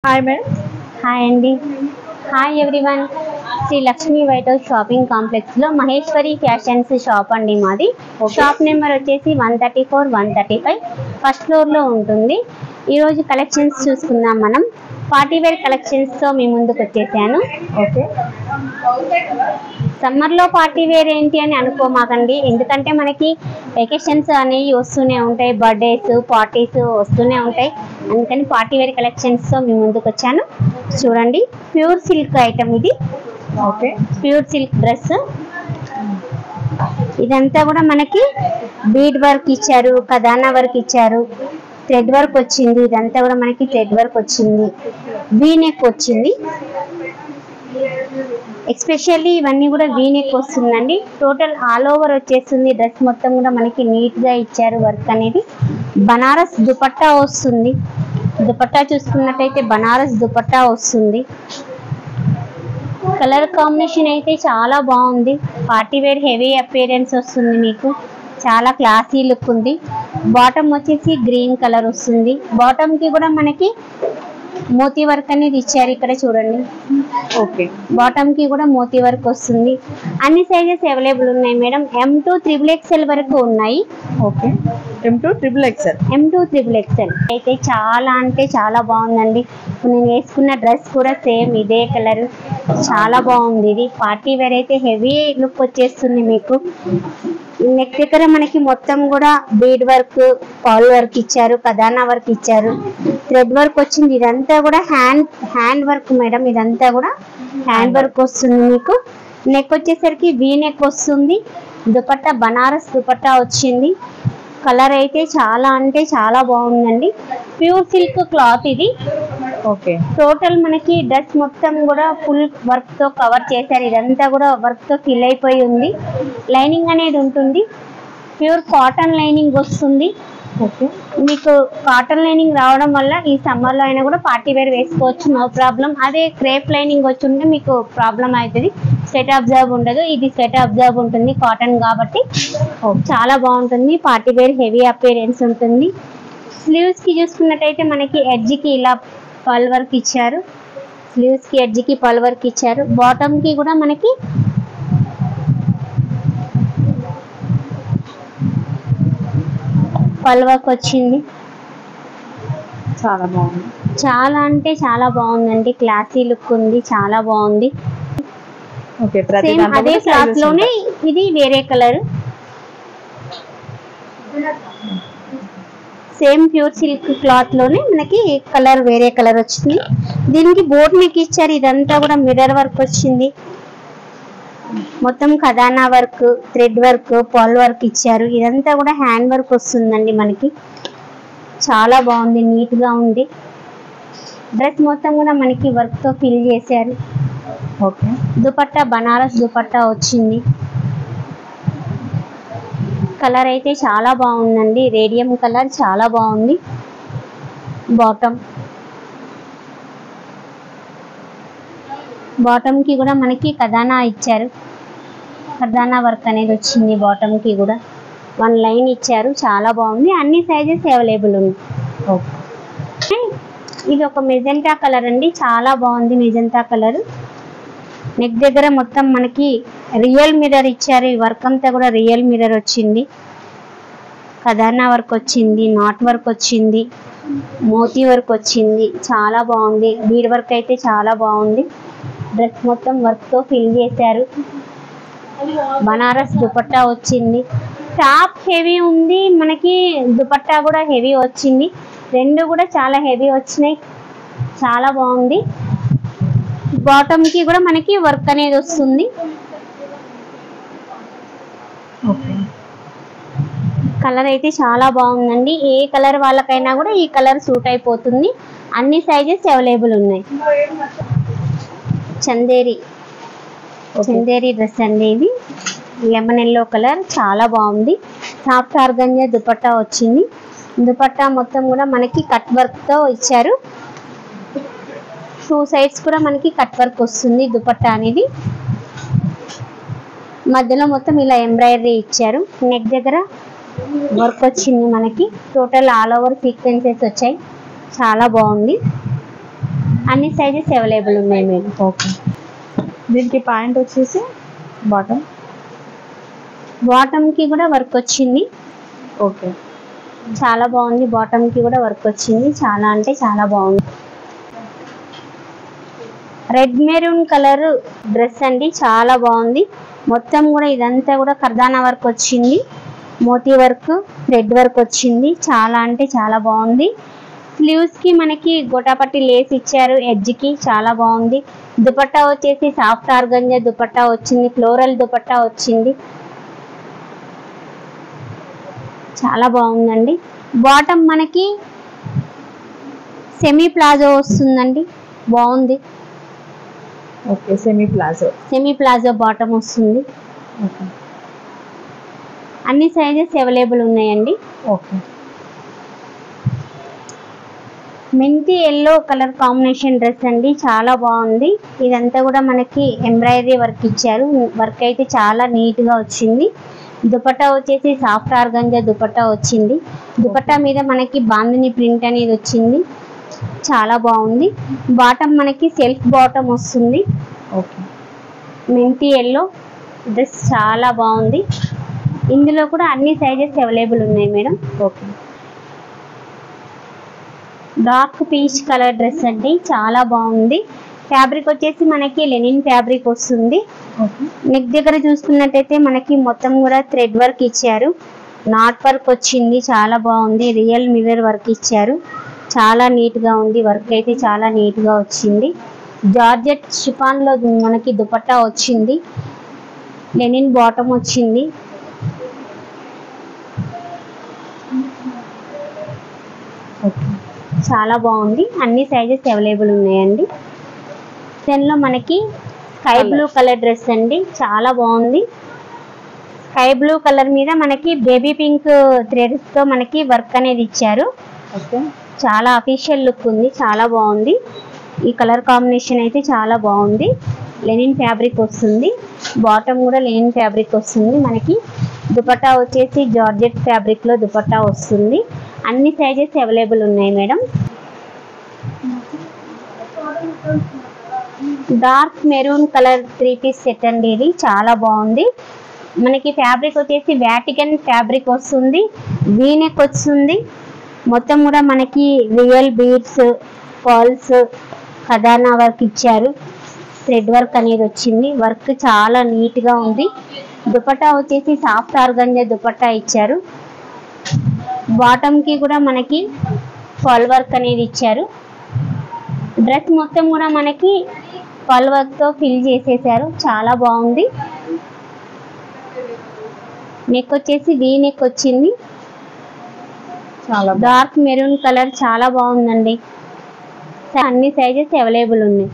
Hi madam. Hi అండి. Hi everyone. Sri Lakshmi white house shopping complex లో Maheshwari fashions shop అండి మాది. షాప్ నెంబర్ వచ్చేసి 134, 135 ఫస్ట్ ఫ్లోర్ లో ఉంటుంది. ఈరోజు కలెక్షన్స్ చూసుకుందాం మనం. పార్టీ వేర్ కలెక్షన్స్ తో మీ ముందుకు వచ్చేసాను. ఓకే, సమ్మర్ లో పార్టీ వేర్ ఏంటి అని అనుకోమాకండి, ఎందుకంటే మనకి వెకేషన్స్ అనేవి వస్తూనే ఉంటాయి, బర్త్డేస్ పార్టీస్ వస్తూనే ఉంటాయి. అందుకని పార్టీ వేర్ కలెక్షన్స్ తో మీ ముందుకు వచ్చాను. చూడండి, ప్యూర్ సిల్క్ ఐటమ్ ఇది. Okay, pure silk dress. ఇదంతా కూడా మనకి బీడ్ వర్క్ ఇచ్చారు, కదానా వర్క్ ఇచ్చారు, థ్రెడ్ వర్క్ వచ్చింది. ఇదంతా కూడా మనకి థ్రెడ్ వర్క్ వచ్చింది, వీ నెక్ వచ్చింది. ఎస్పెషల్లీ ఇవన్నీ కూడా వీ నెక్ వస్తుందండి. టోటల్ ఆల్ ఓవర్ వచ్చేస్తుంది. డ్రెస్ మొత్తం కూడా మనకి నీట్ గా ఇచ్చారు వర్క్ అనేది. బనారస్ దుపట్టా వస్తుంది. దుపట్టా చూసుకున్నట్టయితే బనారస్ దుపట్టా వస్తుంది. కలర్ కాంబినేషన్ అయితే చాలా బాగుంది. పార్టీ వేర్ హెవీ అపియరెన్స్ వస్తుంది, మీకు చాలా క్లాసీ లుక్ ఉంది. బాటమ్ వచ్చేసి గ్రీన్ కలర్ వస్తుంది. బాటమ్ కి కూడా మనకి మోతీ వర్క్ అనేది ఇచ్చారు, ఇక్కడ చూడండి. ఓకే, బాటమ్ కి కూడా మోతీ వర్క్ వస్తుంది. అన్ని సైజెస్ అవైలబుల్ ఉన్నాయి మేడం. M to XXL వరకు ఉన్నాయి. Okay, M to XXL. M to XXL అయితే చాలా అంటే చాలా బాగుందండి. ఇప్పుడు నేను వేసుకున్న డ్రెస్ కూడా సేమ్ ఇదే కలర్, చాలా బాగుంది. ఇది పార్టీ వేర్ అయితే హెవీ లుక్ వచ్చేస్తుంది మీకు. నెక్ దగ్గర మనకి మొత్తం కూడా బీడ్ వర్క్, పాల్ వర్క్ ఇచ్చారు, కదానా వర్క్ ఇచ్చారు, థ్రెడ్ వర్క్ వచ్చింది. ఇదంతా కూడా హ్యాండ్ వర్క్ మేడం. ఇదంతా కూడా హ్యాండ్ వర్క్ వస్తుంది మీకు. నెక్ వచ్చేసరికి వీ నెక్ వస్తుంది. దుపట్టా బనారస్ దుపట్టా వచ్చింది. కలర్ అయితే చాలా అంటే చాలా బాగుందండి. ప్యూర్ సిల్క్ క్లాత్ ఇది. ఓకే, టోటల్ మనకి డ్రెస్ మొత్తం కూడా ఫుల్ వర్క్ తో కవర్ చేశారు. ఇదంతా కూడా వర్క్ తో ఫిల్ అయిపోయి ఉంది. లైనింగ్ అనేది ఉంటుంది, ప్యూర్ కాటన్ లైనింగ్ వస్తుంది. ఓకే, మీకు కాటన్ లైనింగ్ రావడం వల్ల ఈ సమ్మర్ లో అయినా కూడా పార్టీ వేర్ వేసుకోవచ్చు, నో ప్రాబ్లం. అదే క్రేప్ లైనింగ్ వచ్చి ఉంటే మీకు ప్రాబ్లం అవుతుంది, స్వెట్ అబ్జర్వ్ ఉండదు. ఇది స్వెట్ అబ్జర్వ్ ఉంటుంది, కాటన్ కాబట్టి చాలా బాగుంటుంది. పార్టీ వేర్ హెవీ అపియరెన్స్ ఉంటుంది. స్లీవ్స్ కి చూసుకున్నట్టయితే మనకి ఎడ్జ్ కి ఇలా పల్ వర్క్ ఇచ్చారు. స్లీవ్స్ కి ఎడ్జ్ కి పల్ వర్క్ ఇచ్చారు. బాటమ్ కి కూడా మనకి పల్ వర్క్ వచ్చింది. చాలా బాగుంది. చాలా అంటే చాలా బాగుందండి, క్లాసీ లుక్ ఉంది, చాలా బాగుంది. ఓకే, ప్రతి సేమ్ దాంట్లో అదే కూడా క్లాత్ sizes లోనే ఉంటాయి. ఇది వేరే colour. Same pure silk cloth లోనే మనకి కలర్ వేరే కలర్ వచ్చింది. దీనికి బోట్ నెక్ ఇచ్చారు. ఇదంతా కూడా మిర్రర్ వర్క్ వచ్చింది. మొత్తం కదానా వర్క్, థ్రెడ్ వర్క్, పాల్ వర్క్ ఇచ్చారు. ఇదంతా కూడా హ్యాండ్ వర్క్ వస్తుందండి మనకి. చాలా బాగుంది, నీట్ గా ఉంది. డ్రెస్ మొత్తం కూడా మనకి వర్క్ తో ఫిల్ చేశారు. ఓకే, దుపట్టా బనారస్ దుపట్టా వచ్చింది. కలర్ అయితే చాలా బాగుందండి, రేడియం కలర్ చాలా బాగుంది. బాటమ్ కి కూడా మనకి కదానా ఇచ్చారు, కదానా వర్క్ అనేది వచ్చింది. బాటమ్ కి కూడా 1 లైన్ ఇచ్చారు, చాలా బాగుంది. అన్ని సైజెస్ అవైలబుల్ ఉంది. ఓకే, ఇది ఒక మెజెంటా కలర్ అండి, చాలా బాగుంది మెజెంటా కలర్. నెక్ దగ్గర మొత్తం మనకి రియల్ మిర్రర్ ఇచ్చారు. ఈ వర్క్ అంతా కూడా రియల్ మిర్రర్ వచ్చింది. కదానా వర్క్ వచ్చింది, నాట్ వర్క్ వచ్చింది, మోతీ వర్క్ వచ్చింది. చాలా బాగుంది. బీడ్ వర్క్ అయితే చాలా బాగుంది. డ్రెస్ మొత్తం వర్క్ తో ఫిల్ చేశారు. బనారస్ దుపట్టా వచ్చింది. టాప్ హెవీ ఉంది మనకి, దుపట్టా కూడా హెవీ వచ్చింది. రెండు కూడా చాలా హెవీ వచ్చినాయి, చాలా బాగుంది. బాటమ్ కి కూడా మనకి వర్క్ అనేది వస్తుంది. ఓకే, కలర్ అయితే చాలా బాగుందండి. ఏ కలర్ వాళ్ళకైనా కూడా ఈ కలర్ సూట్ అయిపోతుంది. అన్ని సైజెస్ అవైలబుల్ ఉన్నాయి. చందేరి డ్రెస్ అండి ఇది. లెమన్ ఎల్లో కలర్, చాలా బాగుంది. సాఫ్ట్ ఆర్గంజా దుపట్టా వచ్చింది. దుపట్టా మొత్తం కూడా మనకి కట్ వర్క్ తో ఇచ్చారు. 2 సైడ్స్ కూడా మనకి కట్ వర్క్ వస్తుంది. దుపట్టా అనేది మధ్యలో మొత్తం ఇలా ఎంబ్రాయిడరీ ఇచ్చారు. నెక్ దగ్గర వర్క్ వచ్చింది మనకి. టోటల్ ఆల్ ఓవర్ సీక్వెన్సెస్ వచ్చాయి, చాలా బాగుంది. అన్ని సైజెస్ అవైలబుల్ ఉన్నాయి మేడం. ఓకే. దీనికి ప్యాంట్ వచ్చేసి బాటమ్ కి కూడా వర్క్ వచ్చింది. ఓకే. చాలా బాగుంది. బాటమ్ కి కూడా వర్క్ వచ్చింది. చాలా అంటే చాలా బాగుంది. రెడ్ మెరూన్ కలర్ డ్రెస్ అండి, చాలా బాగుంది. మొత్తం కూడా ఇదంతా కూడా కర్దానా వర్క్ వచ్చింది. మోతీ వర్క్, థ్రెడ్ వర్క్ వచ్చింది. చాలా అంటే చాలా బాగుంది. స్లీవ్స్ కి మనకి గోటాపట్టి లేస్ ఇచ్చారు ఎడ్జ్ కి, చాలా బాగుంది. దుపట్టా వచ్చేసి సాఫ్ట్ ఆర్గంజా దుపట్టా వచ్చింది. ఫ్లోరల్ దుపట్టా వచ్చింది. చాలా బాగుందండి. బాటమ్ మనకి సెమీ ప్లాజో వస్తుందండి, బాగుంది. ఓకే. సెమీ ప్లాజో బాటమ్ వస్తుంది. ఓకే. అన్ని సైజెస్ అవైలబుల్ ఉన్నాయండి. ఓకే. మెంతి ఎల్లో కలర్ కాంబినేషన్ డ్రెస్ అండి, చాలా బాగుంది. ఇదంతా కూడా మనకి ఎంబ్రాయిడరీ వర్క్ ఇచ్చారు. వర్క్ అయితే చాలా నీట్ గా వచ్చింది. దుపట్టా వచ్చేసి సాఫ్ట్ ఆర్గంజా దుపట్టా వచ్చింది. దుపట్టా మీద మనకి బాందిని ప్రింట్ అనేది వచ్చింది. చాలా బాగుంది. బాటమ్ మనకి సెల్ఫ్ బాటమ్ వస్తుంది. ఓకే. మెంతి ఎల్లో డ్రెస్ చాలా బాగుంది. ఇందులో కూడా అన్ని సైజెస్ అవైలబుల్ ఉన్నాయి madam. Okay. Dark peach colour dress అండి, చాలా బాగుంది. ఫ్యాబ్రిక్ వచ్చేసి మనకి లెనిన్ ఫ్యాబ్రిక్ వస్తుంది. ఓకే. నెక్ దగ్గర చూసుకున్నట్టయితే మనకి మొత్తం కూడా థ్రెడ్ వర్క్ ఇచ్చారు. నాట్ వర్క్ వచ్చింది, చాలా బాగుంది. రియల్ మిర్రర్ వర్క్ ఇచ్చారు. చాలా నీట్ గా ఉంది. వర్క్ అయితే చాలా నీట్ గా వచ్చింది. జార్జెట్ షిఫాన్ లో మనకి దుపట్టా వచ్చింది. లెనిన్ బాటమ్ వచ్చింది. ఓకే. చాలా బాగుంది. అన్ని సైజెస్ అవైలబుల్ ఉన్నాయండి. దీనిలో మనకి స్కై బ్లూ కలర్ డ్రెస్ అండి, చాలా బాగుంది. స్కై బ్లూ కలర్ మీద మనకి బేబీ పింక్ థ్రెడ్స్ తో మనకి వర్క్ అనేది ఇచ్చారు. ఓకే. చాలా అఫీషియల్ లుక్ ఉంది. చాలా బాగుంది. ఈ కలర్ కాంబినేషన్ అయితే చాలా బాగుంది. లెనిన్ ఫ్యాబ్రిక్ వస్తుంది. బాటమ్ కూడా లెనిన్ ఫ్యాబ్రిక్ వస్తుంది. మనకి దుపట్టా వచ్చేసి జార్జెట్ ఫ్యాబ్రిక్ లో దుపట్టా వస్తుంది. అన్ని సైజెస్ అవైలబుల్ ఉన్నాయి madam. Dark maroon colour 3 piece set అండి, ఇది చాలా బాగుంది. మనకి ఫ్యాబ్రిక్ వచ్చేసి వాటికన్ ఫ్యాబ్రిక్ వస్తుంది. వీనెక్ వస్తుంది. మొత్తం కూడా మనకి రియల్ బీడ్స్, పర్ల్స్, ఖజానా వర్క్ ఇచ్చారు. థ్రెడ్ వర్క్ అనేది వచ్చింది. వర్క్ చాలా నీట్ గా ఉంది. దుపట్టా వచ్చేసి సాఫ్ట్ ఆర్గంజా దుపట్టా ఇచ్చారు. బాటమ్ కి కూడా మనకి ఫాల్ వర్క్ అనేది ఇచ్చారు. డ్రెస్ మొత్తం కూడా మనకి ఫాల్ వర్క్ తో ఫిల్ చేసేసారు. చాలా బాగుంది. నెక్ వచ్చేసి వీ నెక్ వచ్చింది. డార్క్ మెరూన్ కలర్ చాలా బాగుందండి. అన్ని సైజెస్ అవైలబుల్ ఉన్నాయి.